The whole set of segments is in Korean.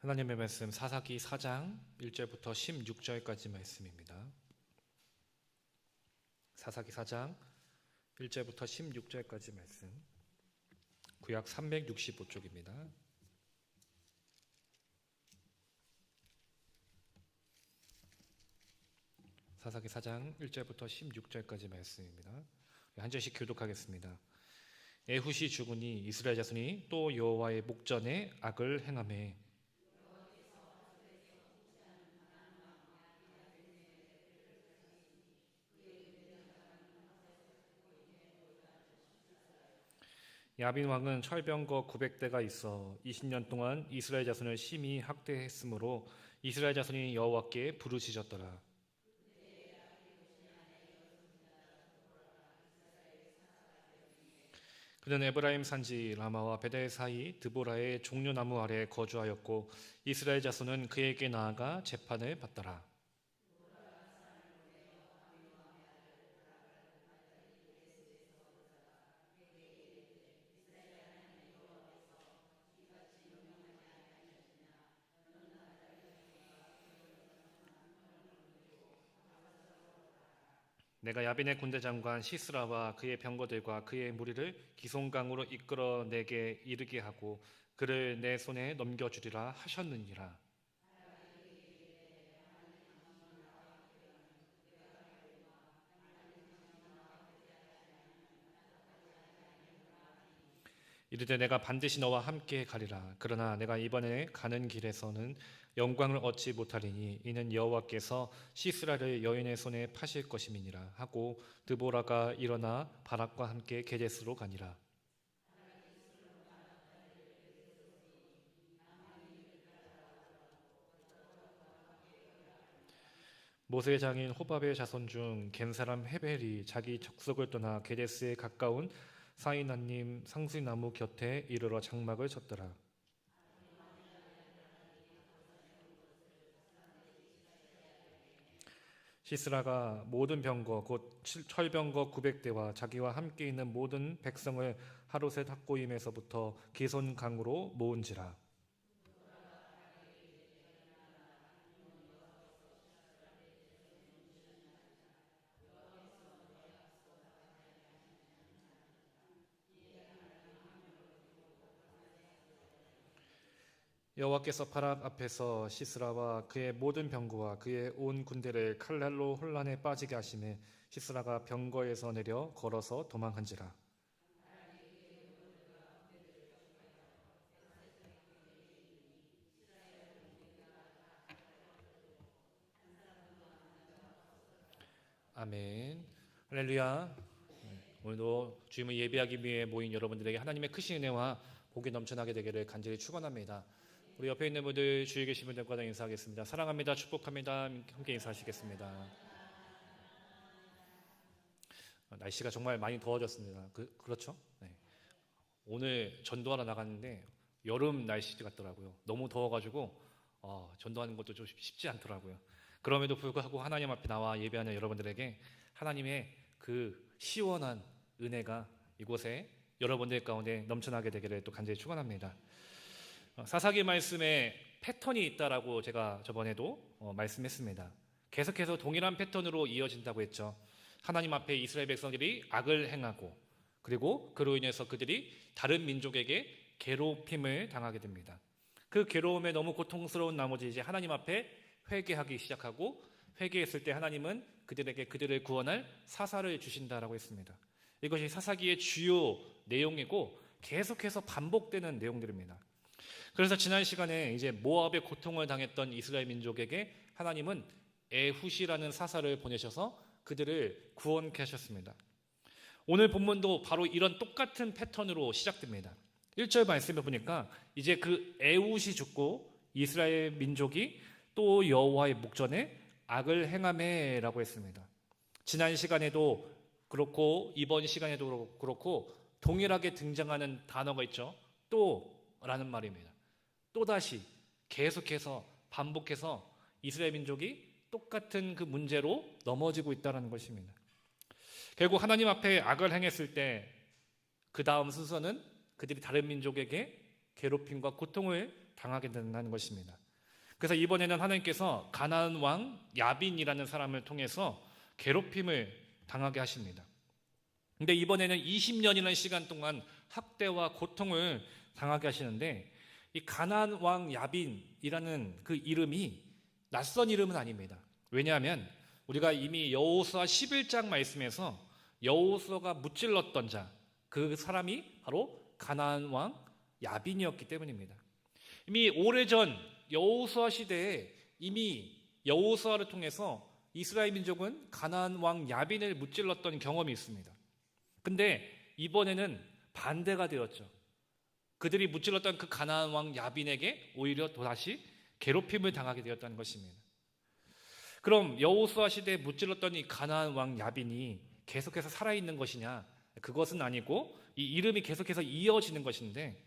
하나님의 말씀 사사기 4장 1절부터 16절까지 말씀입니다. 사사기 4장 1절부터 16절까지 말씀, 구약 365쪽입니다. 사사기 4장 1절부터 16절까지 말씀입니다. 한 절씩 교독하겠습니다. 에훗이 죽으니 이스라엘 자손이 또 여호와의 목전에 악을 행하매 야빈 왕은 철병거 900대가 있어 20년 동안 이스라엘 자손을 심히 학대했으므로 이스라엘 자손이 여호와께 부르짖었더라. 그는 에브라임 산지 라마와 베델 사이 드보라의 종려나무 아래 거주하였고 이스라엘 자손은 그에게 나아가 재판을 받더라. 내가 야빈의 군대 장관 시스라와 그의 병거들과 그의 무리를 기송강으로 이끌어 내게 이르게 하고 그를 내 손에 넘겨주리라 하셨느니라. 이르되 내가 반드시 너와 함께 가리라. 그러나 내가 이번에 가는 길에서는 영광을 얻지 못하리니 이는 여호와께서 시스라를 여인의 손에 파실 것임이니라 하고 드보라가 일어나 바락과 함께 게데스로 가니라. 모세의 장인 호밥의 자손 중 겐 사람 헤벨이 자기 족속을 떠나 게데스에 가까운 사이나님 상수나무 곁에 이르러 장막을 쳤더라. 시스라가 모든 병거 곧 철병거 900대와 자기와 함께 있는 모든 백성을 하루셋 학고임에서부터 기손 강으로 모은지라. 여호와께서 바락 앞에서 시스라와 그의 모든 병거와 그의 온 군대를 칼날로 혼란에 빠지게 하시매 시스라가 병거에서 내려 걸어서 도망한지라. 아멘. 할렐루야. 오늘도 주님을 예배하기 위해 모인 여러분들에게 하나님의 크신 은혜와 복이 넘쳐나게 되기를 간절히 축원합니다. 우리 옆에 있는 분들, 주위에 계신 분들과 인사하겠습니다. 사랑합니다. 축복합니다. 함께 인사하시겠습니다. 날씨가 정말 많이 더워졌습니다. 그렇죠? 네. 오늘 전도하러 나갔는데 여름 날씨 같더라고요. 너무 더워가지고 전도하는 것도 좀 쉽지 않더라고요. 그럼에도 불구하고 하나님 앞에 나와 예배하는 여러분들에게 하나님의 그 시원한 은혜가 이곳에 여러분들 가운데 넘쳐나게 되기를 또 간절히 축원합니다. 사사기 말씀에 패턴이 있다라고 제가 저번에도 말씀했습니다. 계속해서 동일한 패턴으로 이어진다고 했죠. 하나님 앞에 이스라엘 백성들이 악을 행하고 그리고 그로 인해서 그들이 다른 민족에게 괴롭힘을 당하게 됩니다. 그 괴로움에 너무 고통스러운 나머지 이제 하나님 앞에 회개하기 시작하고 회개했을 때 하나님은 그들에게 그들을 구원할 사사를 주신다라고 했습니다. 이것이 사사기의 주요 내용이고 계속해서 반복되는 내용들입니다. 그래서 지난 시간에 이제 모압의 고통을 당했던 이스라엘 민족에게 하나님은 에훗이라는 사사를 보내셔서 그들을 구원케 하셨습니다. 오늘 본문도 바로 이런 똑같은 패턴으로 시작됩니다. 1절 말씀에 보니까 이제 그 에훗이 죽고 이스라엘 민족이 또 여호와의 목전에 악을 행하매라고 했습니다. 지난 시간에도 그렇고 이번 시간에도 그렇고 동일하게 등장하는 단어가 있죠. 또라는 말입니다. 또다시 계속해서 반복해서 이스라엘 민족이 똑같은 그 문제로 넘어지고 있다는 것입니다. 결국 하나님 앞에 악을 행했을 때 그 다음 순서는 그들이 다른 민족에게 괴롭힘과 고통을 당하게 된다는 것입니다. 그래서 이번에는 하나님께서 가나안 왕 야빈이라는 사람을 통해서 괴롭힘을 당하게 하십니다. 근데 이번에는 20년이라는 시간 동안 학대와 고통을 당하게 하시는데, 이 가나안 왕 야빈이라는 그 이름이 낯선 이름은 아닙니다. 왜냐하면 우리가 이미 여호수아 11장 말씀에서 여호수아가 무찔렀던 자, 그 사람이 바로 가나안 왕 야빈이었기 때문입니다. 이미 오래전 여호수아 시대에 이미 여호수아를 통해서 이스라엘 민족은 가나안 왕 야빈을 무찔렀던 경험이 있습니다. 근데 이번에는 반대가 되었죠. 그들이 무찔렀던 그 가나안 왕 야빈에게 오히려 또다시 괴롭힘을 당하게 되었다는 것입니다. 그럼 여호수아 시대에 무찔렀던 이 가나안 왕 야빈이 계속해서 살아있는 것이냐? 그것은 아니고 이 이름이 계속해서 이어지는 것인데,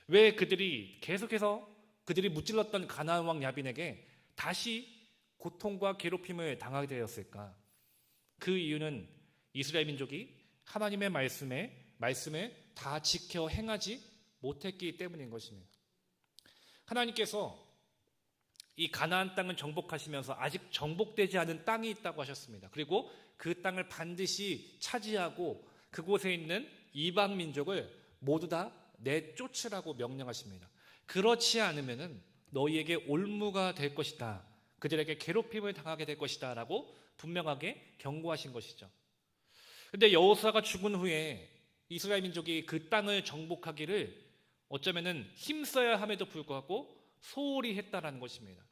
왜 그들이 계속해서 그들이 무찔렀던 가나안 왕 야빈에게 다시 고통과 괴롭힘을 당하게 되었을까? 그 이유는 이스라엘 민족이 하나님의 말씀을 다 지켜 행하지 못했기 때문인 것입니다. 하나님께서 이 가나안 땅을 정복하시면서 아직 정복되지 않은 땅이 있다고 하셨습니다. 그리고 그 땅을 반드시 차지하고 그곳에 있는 이방 민족을 모두 다 내쫓으라고 명령하십니다. 그렇지 않으면은 너희에게 올무가 될 것이다, 그들에게 괴롭힘을 당하게 될 것이다 라고 분명하게 경고하신 것이죠. 근데 여호수아가 죽은 후에 이스라엘 민족이 그 땅을 정복하기를 어쩌면은 힘써야 함에도 불구하고 소홀히 했다라는 것입니다.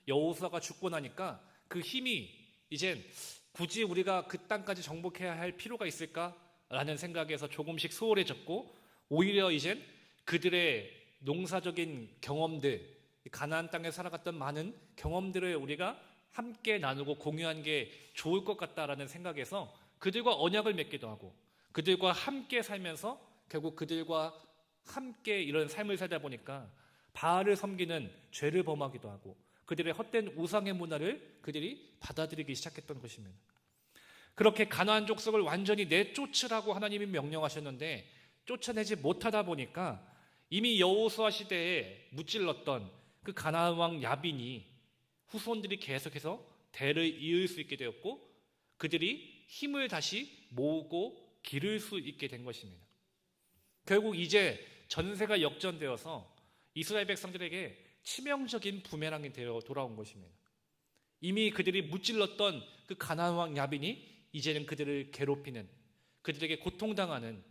여호수아가 죽고 나니까 그 힘이 이젠 굳이 우리가 그 땅까지 정복해야 할 필요가 있을까라는 생각에서 조금씩 소홀해졌고, 오히려 이젠 그들의 농사적인 경험들, 가나안 땅에 살아갔던 많은 경험들을 우리가 함께 나누고 공유한 게 좋을 것 같다라는 생각에서 그들과 언약을 맺기도 하고, 그들과 함께 살면서 결국 그들과 함께 이런 삶을 살다 보니까 바알을 섬기는 죄를 범하기도 하고 그들의 헛된 우상의 문화를 그들이 받아들이기 시작했던 것입니다. 그렇게 가나안 족속을 완전히 내쫓으라고 하나님이 명령하셨는데 쫓아내지 못하다 보니까 이미 여호수아 시대에 무찔렀던 그 가나안 왕 야빈이 후손들이 계속해서 대를 이을 수 있게 되었고, 그들이 힘을 다시 모으고 기를 수 있게 된 것입니다. 결국 이제 전세가 역전되어서 이스라엘 백성들에게 치명적인 부메랑이 되어 돌아온 것입니다. 이미 그들이 무찔렀던 그 가나안 왕 야빈이 이제는 그들을 괴롭히는, 그들에게 고통당하는,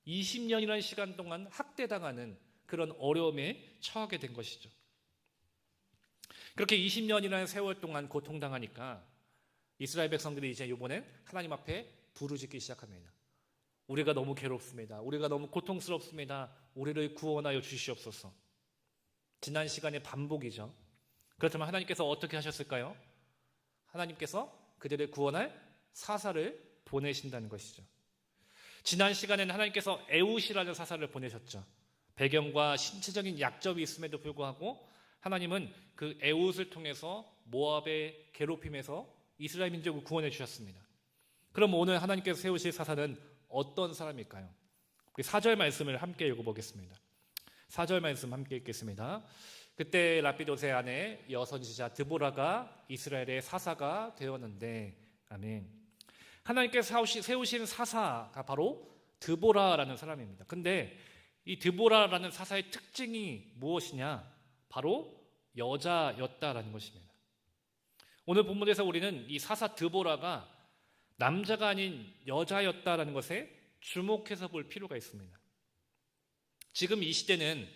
20년이라는 시간 동안 학대당하는 그런 어려움에 처하게 된 것이죠. 그렇게 20년이라는 세월 동안 고통당하니까 이스라엘 백성들이 이제 이번엔 하나님 앞에 부르짖기 시작합니다. 우리가 너무 괴롭습니다. 우리가 너무 고통스럽습니다. 우리를 구원하여 주시옵소서. 지난 시간의 반복이죠. 그렇다면 하나님께서 어떻게 하셨을까요? 하나님께서 그들을 구원할 사사를 보내신다는 것이죠. 지난 시간에는 하나님께서 에웃이라는 사사를 보내셨죠. 배경과 신체적인 약점이 있음에도 불구하고 하나님은 그 에웃을 통해서 모압의 괴롭힘에서 이스라엘 민족을 구원해 주셨습니다. 그럼 오늘 하나님께서 세우실 사사는 어떤 사람일까요? 우리 4절 말씀을 함께 읽어보겠습니다. 4절 말씀 함께 읽겠습니다. 그때 라피도세 아내 여선지자 드보라가 이스라엘의 사사가 되었는데, 아멘. 하나님께서 세우신 사사가 바로 드보라라는 사람입니다. 근데 이 드보라라는 사사의 특징이 무엇이냐? 바로 여자였다라는 것입니다. 오늘 본문에서 우리는 이 사사 드보라가 남자가 아닌 여자였다라는 것에 주목해서 볼 필요가 있습니다. 지금 이 시대는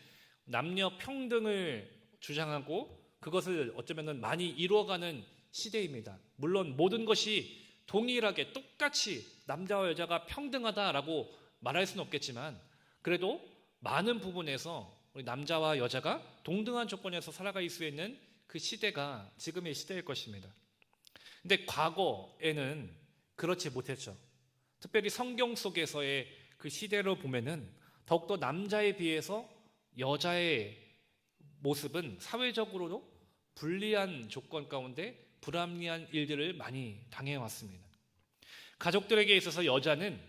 남녀 평등을 주장하고 그것을 어쩌면 많이 이루어가는 시대입니다. 물론 모든 것이 동일하게 똑같이 남자와 여자가 평등하다라고 말할 수는 없겠지만, 그래도 많은 부분에서 우리 남자와 여자가 동등한 조건에서 살아갈 수 있는 그 시대가 지금의 시대일 것입니다. 근데 과거에는 그렇지 못했죠. 특별히 성경 속에서의 그 시대로 보면은 더욱더 남자에 비해서 여자의 모습은 사회적으로도 불리한 조건 가운데 불합리한 일들을 많이 당해왔습니다. 가족들에게 있어서 여자는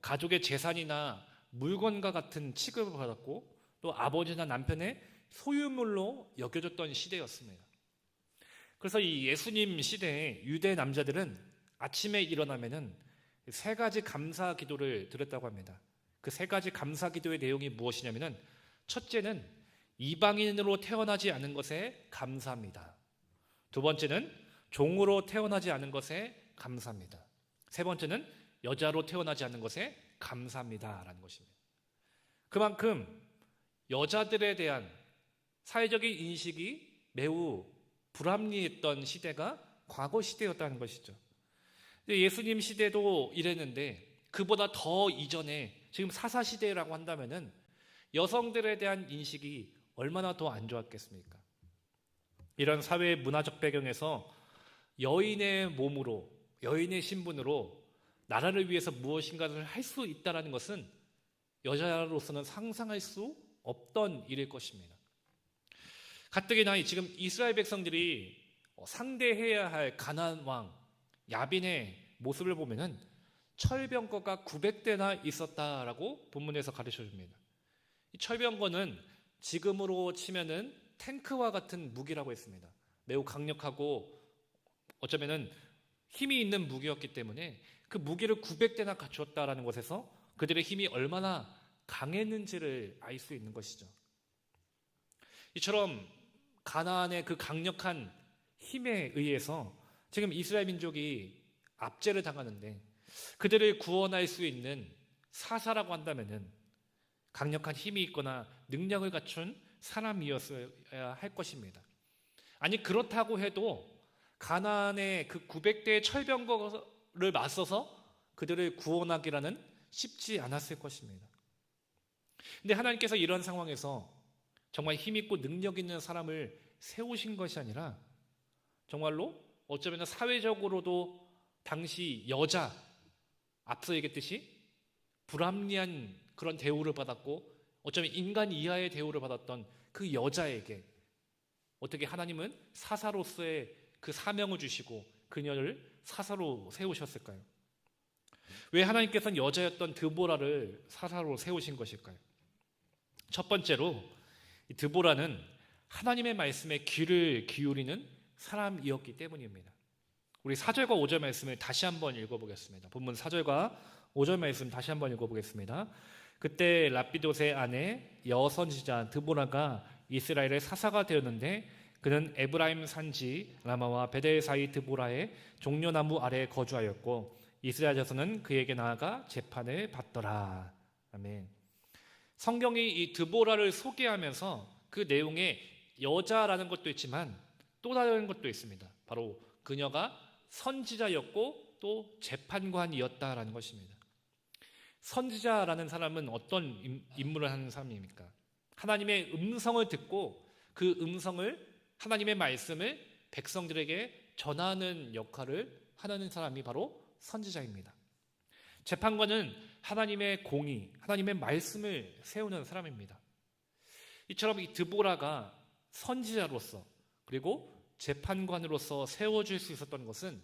가족의 재산이나 물건과 같은 취급을 받았고, 또 아버지나 남편의 소유물로 여겨졌던 시대였습니다. 그래서 이 예수님 시대에 유대 남자들은 아침에 일어나면은 세 가지 감사 기도를 드렸다고 합니다. 그 세 가지 감사 기도의 내용이 무엇이냐면은 첫째는 이방인으로 태어나지 않은 것에 감사합니다. 두 번째는 종으로 태어나지 않은 것에 감사합니다. 세 번째는 여자로 태어나지 않는 것에 감사합니다라는 것입니다. 그만큼 여자들에 대한 사회적인 인식이 매우 불합리했던 시대가 과거 시대였다는 것이죠. 예수님 시대도 이랬는데 그보다 더 이전에 지금 사사시대라고 한다면은 여성들에 대한 인식이 얼마나 더 안 좋았겠습니까? 이런 사회의 문화적 배경에서 여인의 몸으로, 여인의 신분으로 나라를 위해서 무엇인가를 할 수 있다는 것은 여자로서는 상상할 수 없던 일일 것입니다. 가뜩이나 지금 이스라엘 백성들이 상대해야 할 가나안 왕 야빈의 모습을 보면은 철병거가 900대나 있었다라고 본문에서 가르쳐 줍니다. 이 철병거는 지금으로 치면은 탱크와 같은 무기라고 했습니다. 매우 강력하고 어쩌면은 힘이 있는 무기였기 때문에 그 무기를 900대나 갖추었다라는 것에서 그들의 힘이 얼마나 강했는지를 알 수 있는 것이죠. 이처럼 가나안의 그 강력한 힘에 의해서 지금 이스라엘 민족이 압제를 당하는데 그들을 구원할 수 있는 사사라고 한다면은 강력한 힘이 있거나 능력을 갖춘 사람이었어야 할 것입니다. 아니 그렇다고 해도 가나안의 그 900대의 철병거를 맞서서 그들을 구원하기라는 쉽지 않았을 것입니다. 근데 하나님께서 이런 상황에서 정말 힘있고 능력 있는 사람을 세우신 것이 아니라 정말로 어쩌면 사회적으로도 당시 여자, 앞서 얘기했듯이 불합리한 그런 대우를 받았고 어쩌면 인간 이하의 대우를 받았던 그 여자에게 어떻게 하나님은 사사로서의 그 사명을 주시고 그녀를 사사로 세우셨을까요? 왜 하나님께서는 여자였던 드보라를 사사로 세우신 것일까요? 첫 번째로 드보라는 하나님의 말씀에 귀를 기울이는 사람이었기 때문입니다. 우리 4절과 5절 말씀을 다시 한번 읽어보겠습니다. 본문 4절과 5절 말씀 다시 한번 읽어보겠습니다. 그때 랍비돗의 아내 여선지자 드보라가 이스라엘의 사사가 되었는데 그는 에브라임 산지 라마와 베델 사이 드보라의 종려나무 아래에 거주하였고 이스라엘 자손은 그에게 나아가 재판을 받더라. 아멘. 성경이 이 드보라를 소개하면서 그 내용에 여자라는 것도 있지만 또 다른 것도 있습니다. 바로 그녀가 선지자였고 또 재판관이었다라는 것입니다. 선지자라는 사람은 어떤 임무를 하는 사람입니까? 하나님의 음성을 듣고 그 음성을 하나님의 말씀을 백성들에게 전하는 역할을 하는 사람이 바로 선지자입니다. 재판관은 하나님의 공의, 하나님의 말씀을 세우는 사람입니다. 이처럼 이 드보라가 선지자로서 그리고 재판관으로서 세워질 수 있었던 것은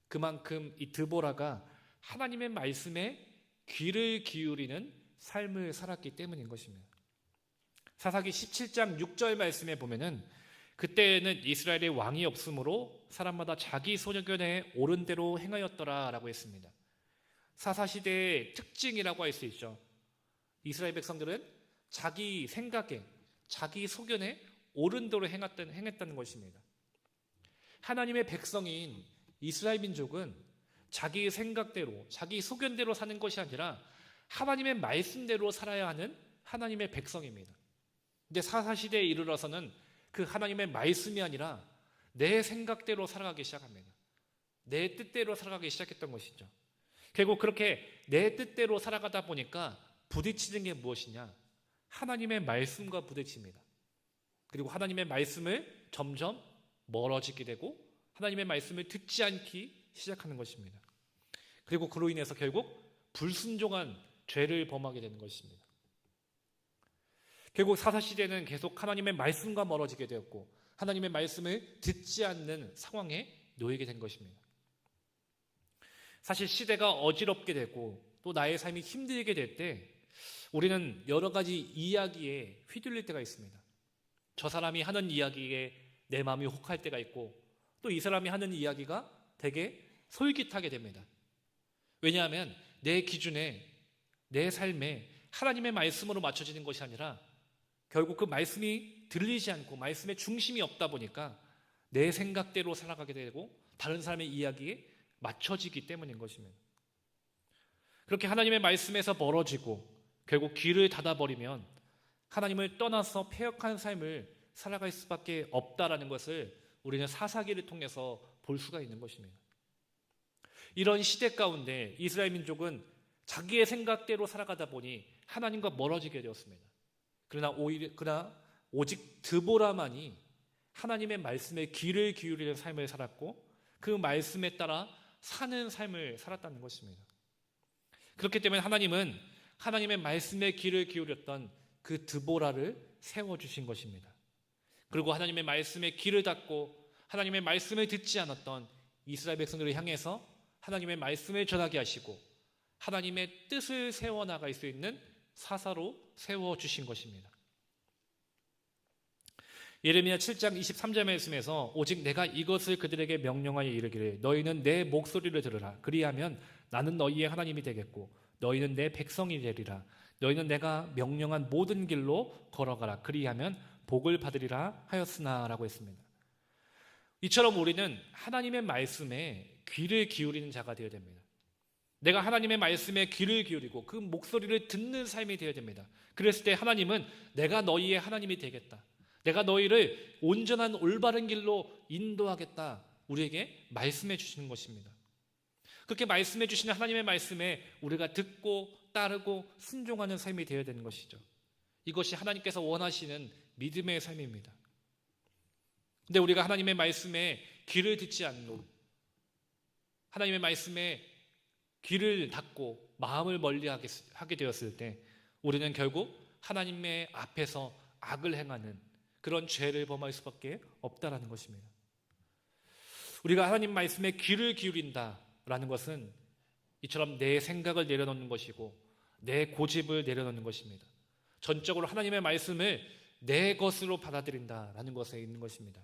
그만큼 이 드보라가 하나님의 말씀에 귀를 기울이는 삶을 살았기 때문인 것입니다. 사사기 17장 6절 말씀에 보면은 그때에는 이스라엘의 왕이 없으므로 사람마다 자기 소견에 옳은 대로 행하였더라라고 했습니다. 사사시대의 특징이라고 할 수 있죠. 이스라엘 백성들은 자기 생각에 자기 소견에 옳은 대로 행했다는 것입니다. 하나님의 백성인 이스라엘 민족은 자기 생각대로 자기 소견대로 사는 것이 아니라 하나님의 말씀대로 살아야 하는 하나님의 백성입니다. 근데 사사시대에 이르러서는 그 하나님의 말씀이 아니라 내 생각대로 살아가기 시작합니다. 내 뜻대로 살아가기 시작했던 것이죠. 결국 그렇게 내 뜻대로 살아가다 보니까 부딪히는 게 무엇이냐? 하나님의 말씀과 부딪힙니다. 그리고 하나님의 말씀을 점점 멀어지게 되고 하나님의 말씀을 듣지 않기 시작하는 것입니다. 그리고 그로 인해서 결국 불순종한 죄를 범하게 되는 것입니다. 결국 사사시대는 계속 하나님의 말씀과 멀어지게 되었고 하나님의 말씀을 듣지 않는 상황에 놓이게 된 것입니다. 사실 시대가 어지럽게 되고 또 나의 삶이 힘들게 될 때 우리는 여러 가지 이야기에 휘둘릴 때가 있습니다. 저 사람이 하는 이야기에 내 마음이 혹할 때가 있고 또 이 사람이 하는 이야기가 되게 솔깃하게 됩니다. 왜냐하면 내 기준에 내 삶에 하나님의 말씀으로 맞춰지는 것이 아니라 결국 그 말씀이 들리지 않고 말씀의 중심이 없다 보니까 내 생각대로 살아가게 되고 다른 사람의 이야기에 맞춰지기 때문인 것입니다. 그렇게 하나님의 말씀에서 멀어지고 결국 귀를 닫아버리면 하나님을 떠나서 패역한 삶을 살아갈 수밖에 없다라는 것을 우리는 사사기를 통해서 볼 수가 있는 것입니다. 이런 시대 가운데 이스라엘 민족은 자기의 생각대로 살아가다 보니 하나님과 멀어지게 되었습니다. 그러나 오직 드보라만이 하나님의 말씀에 귀를 기울이는 삶을 살았고 그 말씀에 따라 사는 삶을 살았다는 것입니다. 그렇기 때문에 하나님은 하나님의 말씀에 귀를 기울였던 그 드보라를 세워주신 것입니다. 그리고 하나님의 말씀에 귀를 닫고 하나님의 말씀을 듣지 않았던 이스라엘 백성들을 향해서 하나님의 말씀을 전하게 하시고 하나님의 뜻을 세워나갈 수 있는 사사로 세워주신 것입니다. 예레미야 7장 23절 말씀에서 오직 내가 이것을 그들에게 명령하여 이르기를 너희는 내 목소리를 들으라. 그리하면 나는 너희의 하나님이 되겠고 너희는 내 백성이 되리라. 너희는 내가 명령한 모든 길로 걸어가라. 그리하면 복을 받으리라 하였으나 라고 했습니다. 이처럼 우리는 하나님의 말씀에 귀를 기울이는 자가 되어야 됩니다. 내가 하나님의 말씀에 귀를 기울이고 그 목소리를 듣는 삶이 되어야 됩니다. 그랬을 때 하나님은 내가 너희의 하나님이 되겠다. 내가 너희를 온전한 올바른 길로 인도하겠다. 우리에게 말씀해 주시는 것입니다. 그렇게 말씀해 주시는 하나님의 말씀에 우리가 듣고 따르고 순종하는 삶이 되어야 되는 것이죠. 이것이 하나님께서 원하시는 믿음의 삶입니다. 근데 우리가 하나님의 말씀에 귀를 듣지 않고 하나님의 말씀에 귀를 닫고 마음을 멀리하게 되었을 때 우리는 결국 하나님의 앞에서 악을 행하는 그런 죄를 범할 수밖에 없다라는 것입니다. 우리가 하나님 말씀에 귀를 기울인다라는 것은 이처럼 내 생각을 내려놓는 것이고 내 고집을 내려놓는 것입니다. 전적으로 하나님의 말씀을 내 것으로 받아들인다라는 것에 있는 것입니다.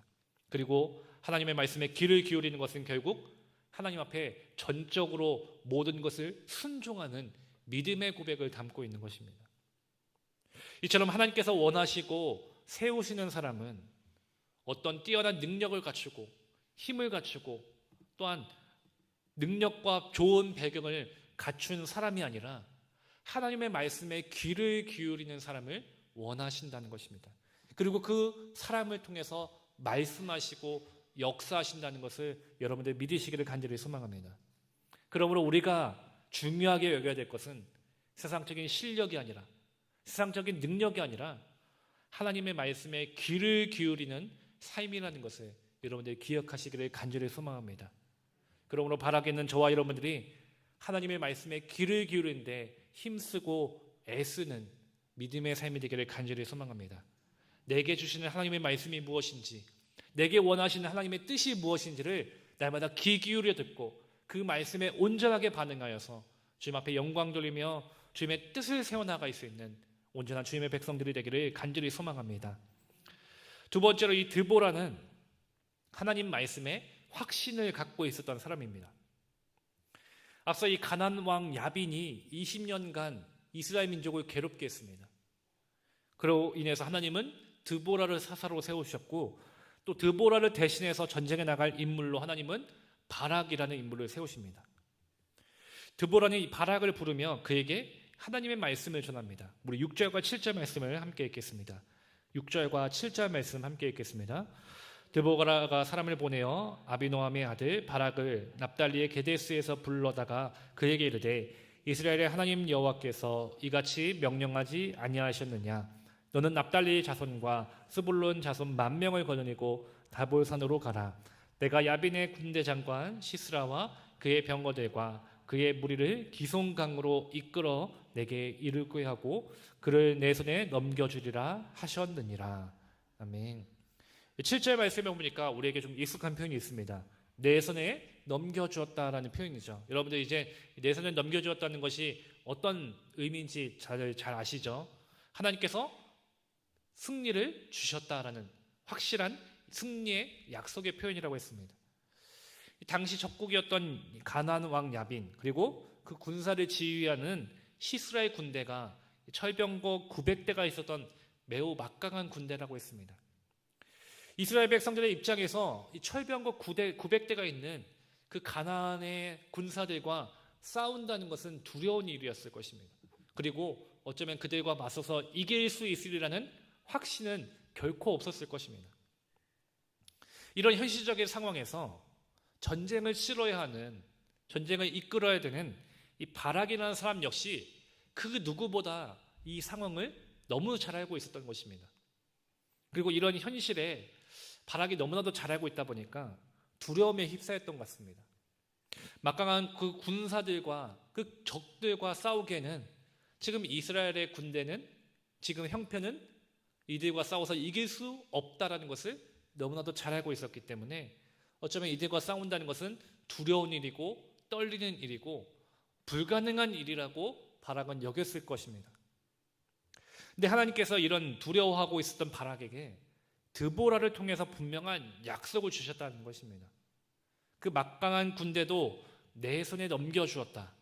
그리고 하나님의 말씀에 귀를 기울이는 것은 결국 하나님 앞에 전적으로 모든 것을 순종하는 믿음의 고백을 담고 있는 것입니다. 이처럼 하나님께서 원하시고 세우시는 사람은 어떤 뛰어난 능력을 갖추고 힘을 갖추고 또한 능력과 좋은 배경을 갖춘 사람이 아니라 하나님의 말씀에 귀를 기울이는 사람을 원하신다는 것입니다. 그리고 그 사람을 통해서 말씀하시고 역사하신다는 것을 여러분들 믿으시기를 간절히 소망합니다. 그러므로 우리가 중요하게 여겨야 될 것은 세상적인 실력이 아니라 세상적인 능력이 아니라 하나님의 말씀에 귀를 기울이는 삶이라는 것을 여러분들이 기억하시기를 간절히 소망합니다. 그러므로 바라겠는 저와 여러분들이 하나님의 말씀에 귀를 기울이는데 힘쓰고 애쓰는 믿음의 삶이 되기를 간절히 소망합니다. 내게 주시는 하나님의 말씀이 무엇인지, 내게 원하시는 하나님의 뜻이 무엇인지를 날마다 귀 기울여 듣고 그 말씀에 온전하게 반응하여서 주님 앞에 영광 돌리며 주님의 뜻을 세워나갈 수 있는 온전한 주님의 백성들이 되기를 간절히 소망합니다. 두 번째로 이 드보라는 하나님 말씀에 확신을 갖고 있었던 사람입니다. 앞서 이 가나안 왕 야빈이 20년간 이스라엘 민족을 괴롭게 했습니다. 그로 인해서 하나님은 드보라를 사사로 세우셨고 또 드보라를 대신해서 전쟁에 나갈 인물로 하나님은 바락이라는 인물을 세우십니다. 드보라는 이 바락을 부르며 그에게 하나님의 말씀을 전합니다. 우리 6절과 7절 말씀을 함께 읽겠습니다. 6절과 7절 말씀 함께 읽겠습니다. 드보라가 사람을 보내어 아비노함의 아들 바락을 납달리의 게데스에서 불러다가 그에게 이르되 이스라엘의 하나님 여호와께서 이같이 명령하지 아니하셨느냐. 너는 납달리 자손과 스불론 자손 10,000명을 거느리고 다볼산으로 가라. 내가 야빈의 군대 장관 시스라와 그의 병거들과 그의 무리를 기송강으로 이끌어 내게 이르게 하고 그를 내 손에 넘겨주리라 하셨느니라. 아멘. 7절 말씀에 보니까 우리에게 좀 익숙한 표현이 있습니다. 내 손에 넘겨주었다라는 표현이죠. 여러분들 이제 내 손에 넘겨주었다는 것이 어떤 의미인지 잘 아시죠? 하나님께서 승리를 주셨다라는 확실한 승리의 약속의 표현이라고 했습니다. 당시 적국이었던 가나안 왕 야빈, 그리고 그 군사를 지휘하는 시스라의 군대가 철병거 900대가 있었던 매우 막강한 군대라고 했습니다. 이스라엘 백성들의 입장에서 이 철병거 900대가 있는 그 가나안의 군사들과 싸운다는 것은 두려운 일이었을 것입니다. 그리고 어쩌면 그들과 맞서서 이길 수 있으리라는 확신은 결코 없었을 것입니다. 이런 현실적인 상황에서 전쟁을 치러야 하는, 전쟁을 이끌어야 되는 이 바락이라는 사람 역시 그 누구보다 이 상황을 너무 잘 알고 있었던 것입니다. 그리고 이런 현실에 바락이 너무나도 잘 알고 있다 보니까 두려움에 휩싸였던 것 같습니다. 막강한 그 군사들과 그 적들과 싸우기에는 지금 이스라엘의 군대는, 지금 형편은 이들과 싸워서 이길 수 없다라는 것을 너무나도 잘 알고 있었기 때문에 어쩌면 이들과 싸운다는 것은 두려운 일이고 떨리는 일이고 불가능한 일이라고 바락은 여겼을 것입니다. 근데 하나님께서 이런 두려워하고 있었던 바락에게 드보라를 통해서 분명한 약속을 주셨다는 것입니다. 그 막강한 군대도 내 손에 넘겨주었다,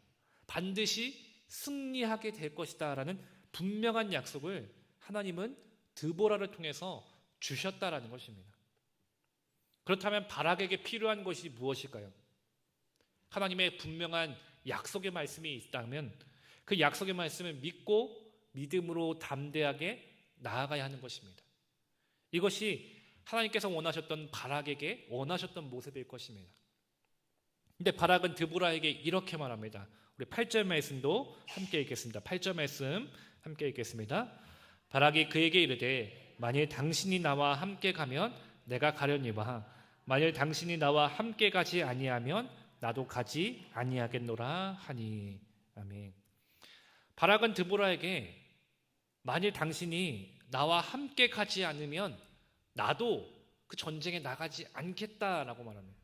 반드시 승리하게 될 것이다 라는 분명한 약속을 하나님은 드보라를 통해서 주셨다라는 것입니다. 그렇다면 바락에게 필요한 것이 무엇일까요? 하나님의 분명한 약속의 말씀이 있다면 그 약속의 말씀을 믿고 믿음으로 담대하게 나아가야 하는 것입니다. 이것이 하나님께서 원하셨던 바락에게 원하셨던 모습일 것입니다. 근데 바락은 드보라에게 이렇게 말합니다. 우리 8절 말씀도 함께 읽겠습니다. 8절 말씀 함께 읽겠습니다. 바락이 그에게 이르되 만일 당신이 나와 함께 가면 내가 가려니와 만일 당신이 나와 함께 가지 아니하면 나도 가지 아니하겠노라 하니. 아멘. 바락은 드보라에게 만일 당신이 나와 함께 가지 않으면 나도 그 전쟁에 나가지 않겠다라고 말합니다.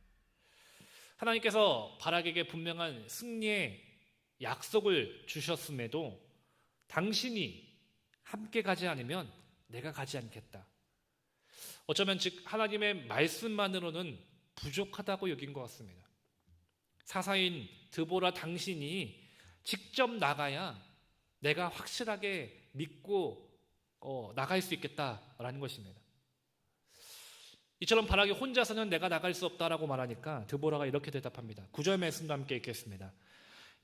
하나님께서 바락에게 분명한 승리의 약속을 주셨음에도 당신이 함께 가지 않으면 내가 가지 않겠다. 어쩌면 즉 하나님의 말씀만으로는 부족하다고 여긴 것 같습니다. 사사인 드보라 당신이 직접 나가야 내가 확실하게 믿고 나갈 수 있겠다라는 것입니다. 이처럼 바락이 혼자서는 내가 나갈 수 없다라고 말하니까 드보라가 이렇게 대답합니다. 9절 말씀도 함께 읽겠습니다.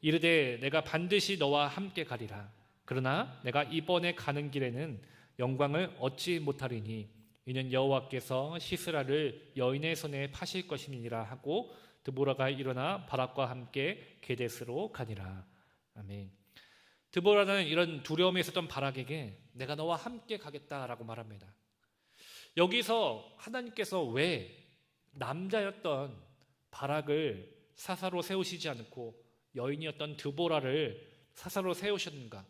이르되 내가 반드시 너와 함께 가리라. 그러나 내가 이번에 가는 길에는 영광을 얻지 못하리니 이는 여호와께서 시스라를 여인의 손에 파실 것이니라 하고 드보라가 일어나 바락과 함께 게데스로 가니라. 아멘. 드보라는 이런 두려움에 있었던 바락에게 내가 너와 함께 가겠다라고 말합니다. 여기서 하나님께서 왜 남자였던 바락을 사사로 세우시지 않고 여인이었던 드보라를 사사로 세우셨는가?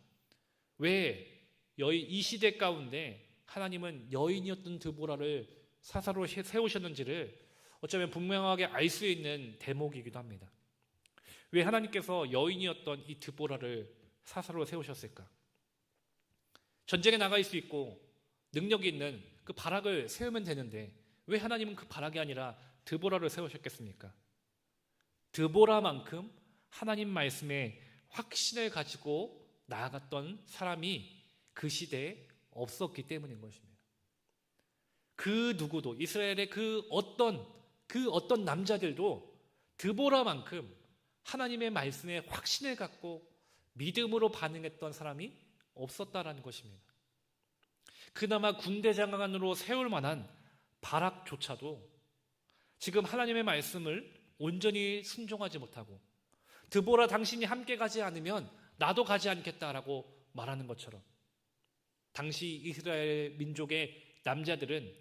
왜 이 시대 가운데 하나님은 여인이었던 드보라를 사사로 세우셨는지를 어쩌면 분명하게 알 수 있는 대목이기도 합니다. 왜 하나님께서 여인이었던 이 드보라를 사사로 세우셨을까? 전쟁에 나갈 수 있고 능력이 있는 그 바락을 세우면 되는데 왜 하나님은 그 바락이 아니라 드보라를 세우셨겠습니까? 드보라만큼 하나님 말씀에 확신을 가지고 나아갔던 사람이 그 시대에 없었기 때문인 것입니다. 그 누구도 이스라엘의 그 어떤 남자들도 드보라만큼 하나님의 말씀에 확신을 갖고 믿음으로 반응했던 사람이 없었다라는 것입니다. 그나마 군대 장관으로 세울 만한 바락조차도 지금 하나님의 말씀을 온전히 순종하지 못하고 드보라 당신이 함께 가지 않으면 나도 가지 않겠다라고 말하는 것처럼 당시 이스라엘 민족의 남자들은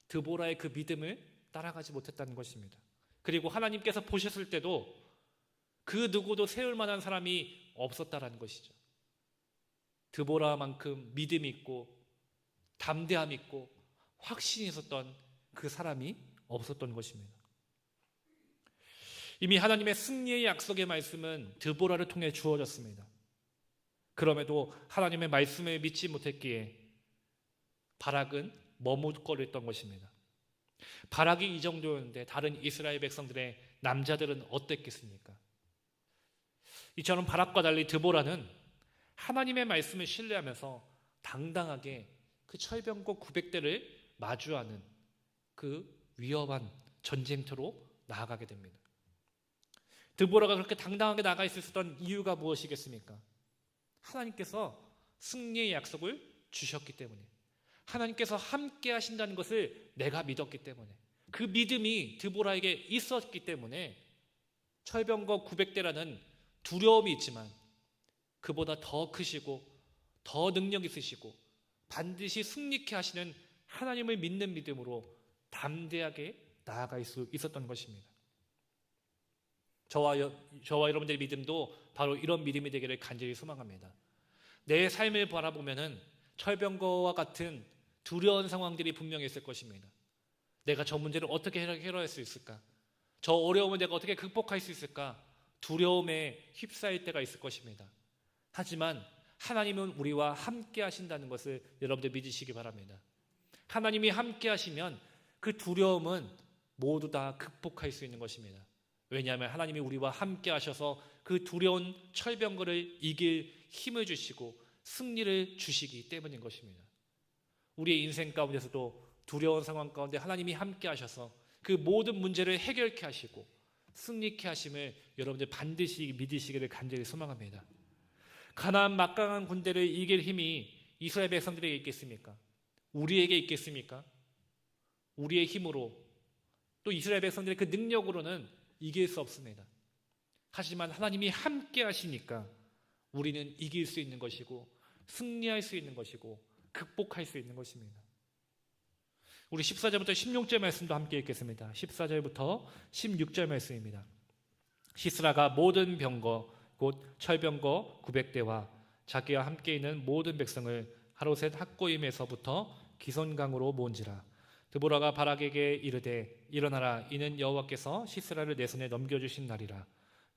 드보라의 그 믿음을 따라가지 못했다는 것입니다. 그리고 하나님께서 보셨을 때도 그 누구도 세울 만한 사람이 없었다라는 것이죠. 드보라만큼 믿음이 있고 담대함 있고 확신이 있었던 그 사람이 없었던 것입니다. 이미 하나님의 승리의 약속의 말씀은 드보라를 통해 주어졌습니다. 그럼에도 하나님의 말씀을 믿지 못했기에 바락은 머뭇거렸던 것입니다. 바락이 이 정도였는데 다른 이스라엘 백성들의 남자들은 어땠겠습니까? 이처럼 바락과 달리 드보라는 하나님의 말씀을 신뢰하면서 당당하게 그 철병거 900대를 마주하는 그 위험한 전쟁터로 나아가게 됩니다. 드보라가 그렇게 당당하게 나가 있었던 이유가 무엇이겠습니까? 하나님께서 승리의 약속을 주셨기 때문에, 하나님께서 함께 하신다는 것을 내가 믿었기 때문에, 그 믿음이 드보라에게 있었기 때문에 철병거 900대라는 두려움이 있지만 그보다 더 크시고 더 능력 있으시고 반드시 승리케 하시는 하나님을 믿는 믿음으로 담대하게 나아갈 수 있었던 것입니다. 저와 여러분들의 믿음도 바로 이런 믿음이 되기를 간절히 소망합니다. 내 삶을 바라보면은 철병거와 같은 두려운 상황들이 분명히 있을 것입니다. 내가 저 문제를 어떻게 해결할 수 있을까? 저 어려움을 내가 어떻게 극복할 수 있을까? 두려움에 휩싸일 때가 있을 것입니다. 하지만 하나님은 우리와 함께 하신다는 것을 여러분들 믿으시기 바랍니다. 하나님이 함께 하시면 그 두려움은 모두 다 극복할 수 있는 것입니다. 왜냐하면 하나님이 우리와 함께 하셔서 그 두려운 철병거를 이길 힘을 주시고 승리를 주시기 때문인 것입니다. 우리의 인생 가운데서도 두려운 상황 가운데 하나님이 함께 하셔서 그 모든 문제를 해결케 하시고 승리케 하심을 여러분들 반드시 믿으시기를 간절히 소망합니다. 가나안 막강한 군대를 이길 힘이 이스라엘 백성들에게 있겠습니까? 우리에게 있겠습니까? 우리의 힘으로 또 이스라엘 백성들의 그 능력으로는 이길 수 없습니다. 하지만 하나님이 함께 하시니까 우리는 이길 수 있는 것이고 승리할 수 있는 것이고 극복할 수 있는 것입니다. 우리 14절부터 16절 말씀도 함께 읽겠습니다. 14절부터 16절 말씀입니다. 시스라가 모든 병거 곧 철병거 900대와 자기와 함께 있는 모든 백성을 하로셋 학고임에서부터 기손강으로 모은지라. 드보라가 바락에게 이르되 일어나라, 이는 여호와께서 시스라를 내 손에 넘겨주신 날이라.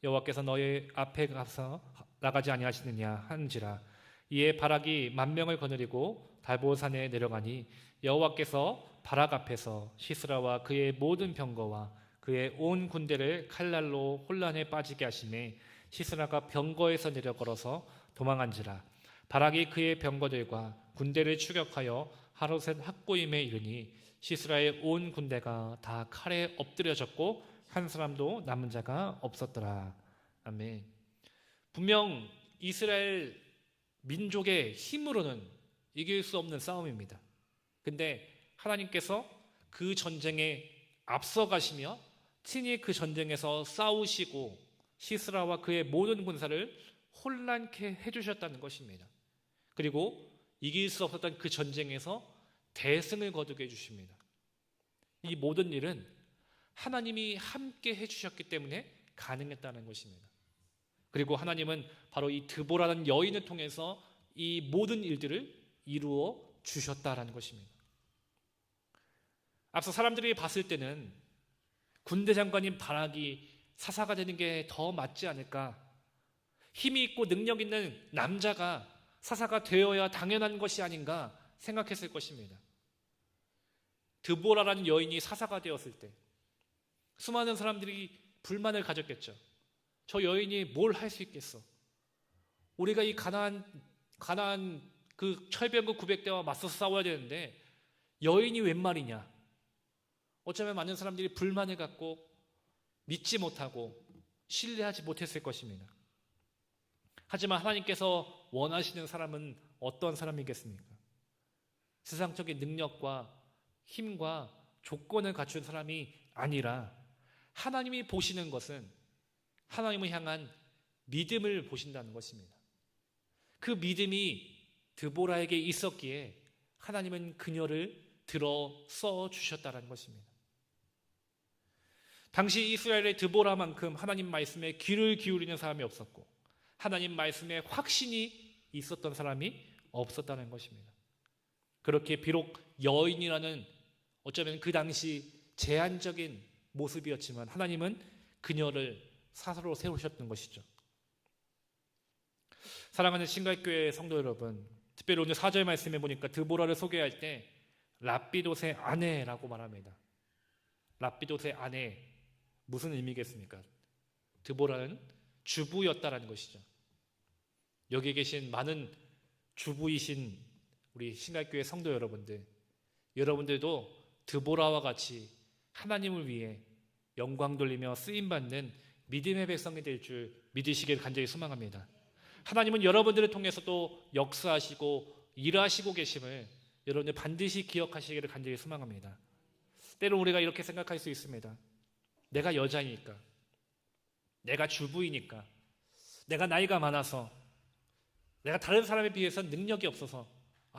여호와께서 너의 앞에 가서 나가지 아니하시느냐 한지라. 이에 바락이 10,000명을 거느리고 달보산에 내려가니 여호와께서 바락 앞에서 시스라와 그의 모든 병거와 그의 온 군대를 칼날로 혼란에 빠지게 하시매 시스라가 병거에서 내려 걸어서 도망한지라. 바락이 그의 병거들과 군대를 추격하여 하로셋 학고임에 이르니 시스라의 온 군대가 다 칼에 엎드려졌고 한 사람도 남은 자가 없었더라. 아멘. 분명 이스라엘 민족의 힘으로는 이길 수 없는 싸움입니다. 근데 하나님께서 그 전쟁에 앞서가시며 친히 그 전쟁에서 싸우시고 시스라와 그의 모든 군사를 혼란케 해주셨다는 것입니다. 그리고 이길 수 없었던 그 전쟁에서 대승을 거두게 해주십니다. 이 모든 일은 하나님이 함께 해주셨기 때문에 가능했다는 것입니다. 그리고 하나님은 바로 이 드보라는 여인을 통해서 이 모든 일들을 이루어 주셨다라는 것입니다. 앞서 사람들이 봤을 때는 군대 장관인 바락이 사사가 되는 게 더 맞지 않을까? 힘이 있고 능력 있는 남자가 사사가 되어야 당연한 것이 아닌가 생각했을 것입니다. 드보라라는 여인이 사사가 되었을 때 수많은 사람들이 불만을 가졌겠죠. 저 여인이 뭘 할 수 있겠어? 우리가 이 가나안 그 철병거 900대와 맞서서 싸워야 되는데 여인이 웬 말이냐? 어쩌면 많은 사람들이 불만을 갖고 믿지 못하고 신뢰하지 못했을 것입니다. 하지만 하나님께서 원하시는 사람은 어떤 사람이겠습니까? 세상적인 능력과 힘과 조건을 갖춘 사람이 아니라 하나님이 보시는 것은 하나님을 향한 믿음을 보신다는 것입니다. 그 믿음이 드보라에게 있었기에 하나님은 그녀를 들어 써 주셨다는 것입니다. 당시 이스라엘의 드보라만큼 하나님 말씀에 귀를 기울이는 사람이 없었고 하나님 말씀에 확신이 있었던 사람이 없었다는 것입니다. 그렇게 비록 여인이라는 어쩌면 그 당시 제한적인 모습이었지만 하나님은 그녀를 사사로 세우셨던 것이죠. 사랑하는 신갈교회 성도 여러분, 특별히 오늘 4절 말씀해 보니까 드보라를 소개할 때 랍비돛의 아내라고 말합니다. 랍비돛의 아내, 무슨 의미겠습니까? 드보라는 주부였다라는 것이죠. 여기 계신 많은 주부이신 우리 신갈교회 성도 여러분들, 여러분들도 드보라와 같이 하나님을 위해 영광 돌리며 쓰임받는 믿음의 백성이 될 줄 믿으시길 간절히 소망합니다. 하나님은 여러분들을 통해서 또 역사하시고 일하시고 계심을 여러분들 반드시 기억하시기를 간절히 소망합니다. 때로 우리가 이렇게 생각할 수 있습니다. 내가 여자이니까, 내가 주부이니까, 내가 나이가 많아서, 내가 다른 사람에 비해서 능력이 없어서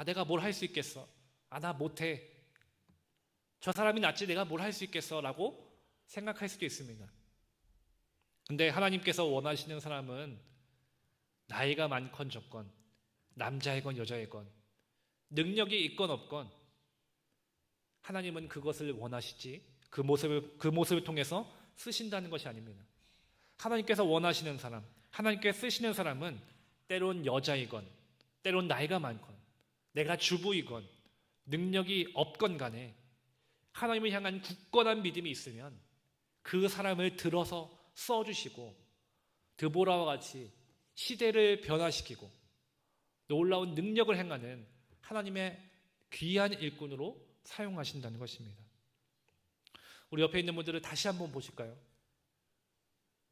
내가 뭘 할 수 있겠어? 나 못해. 저 사람이 낫지 내가 뭘 할 수 있겠어? 라고 생각할 수도 있습니다. 근데 하나님께서 원하시는 사람은 나이가 많건 적건, 남자이건 여자이건, 능력이 있건 없건 하나님은 그것을 원하시지 그 모습을 통해서 쓰신다는 것이 아닙니다. 하나님께서 원하시는 사람, 하나님께서 쓰시는 사람은 때론 여자이건, 때론 나이가 많건, 내가 주부이건, 능력이 없건 간에 하나님을 향한 굳건한 믿음이 있으면 그 사람을 들어서 써주시고 드보라와 같이 시대를 변화시키고 놀라운 능력을 행하는 하나님의 귀한 일꾼으로 사용하신다는 것입니다. 우리 옆에 있는 분들을 다시 한번 보실까요?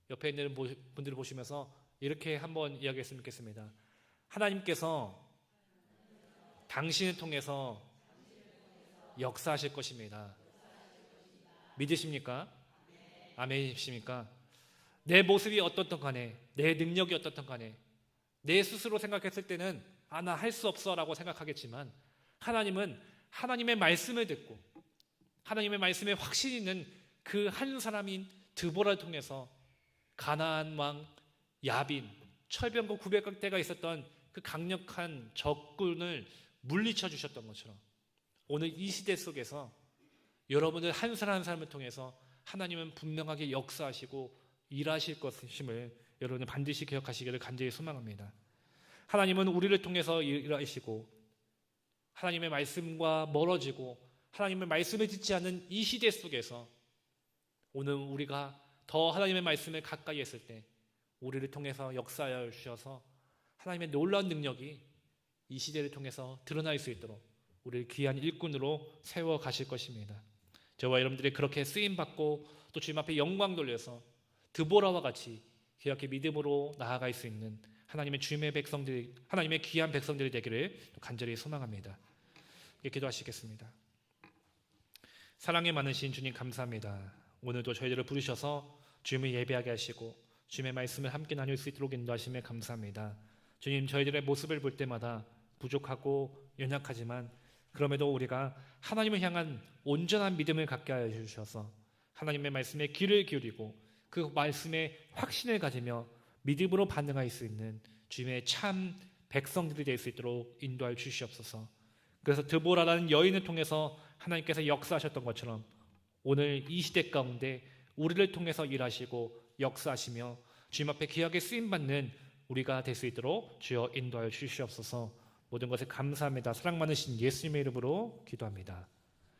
옆에 있는 분들을 보시면서 이렇게 한번 이야기했으면 좋겠습니다. 하나님께서 당신을 통해서 역사하실 것입니다. 믿으십니까? 아멘이십니까? 내 모습이 어떻든 간에, 내 능력이 어떻든 간에, 내 스스로 생각했을 때는 나 할 수 없어 라고 생각하겠지만 하나님은 하나님의 말씀을 듣고 하나님의 말씀에 확신 있는 그 한 사람인 드보라를 통해서 가나안 왕 야빈, 철병거 900대가 있었던 그 강력한 적군을 물리쳐 주셨던 것처럼 오늘 이 시대 속에서 여러분들 한 사람 한 사람을 통해서 하나님은 분명하게 역사하시고 일하실 것임을 여러분은 반드시 기억하시기를 간절히 소망합니다. 하나님은 우리를 통해서 일하시고 하나님의 말씀과 멀어지고 하나님의 말씀을 듣지 않는 이 시대 속에서 오늘 우리가 더 하나님의 말씀을 가까이 했을 때 우리를 통해서 역사하여 주셔서 하나님의 놀라운 능력이 이 시대를 통해서 드러날 수 있도록 우리를 귀한 일꾼으로 세워 가실 것입니다. 저와 여러분들이 그렇게 쓰임받고 또 주님 앞에 영광 돌려서 드보라와 같이 귀하게 믿음으로 나아갈 수 있는 하나님의 주님의 백성들이, 하나님의 귀한 백성들이 되기를 간절히 소망합니다. 기도하시겠습니다. 사랑이 많으신 주님 감사합니다. 오늘도 저희들을 부르셔서 주님을 예배하게 하시고 주님의 말씀을 함께 나눌 수 있도록 인도하심에 감사합니다. 주님, 저희들의 모습을 볼 때마다 부족하고 연약하지만 그럼에도 우리가 하나님을 향한 온전한 믿음을 갖게 하여 주셔서 하나님의 말씀에 귀를 기울이고 그 말씀에 확신을 가지며 믿음으로 반응할 수 있는 주님의 참 백성들이 될 수 있도록 인도하여 주시옵소서. 그래서 드보라라는 여인을 통해서 하나님께서 역사하셨던 것처럼 오늘 이 시대 가운데 우리를 통해서 일하시고 역사하시며 주님 앞에 귀하게 쓰임받는 우리가 될 수 있도록 주여 인도하여 주시옵소서. 모든 것에 감사합니다. 사랑 많으신 예수님의 이름으로 기도합니다.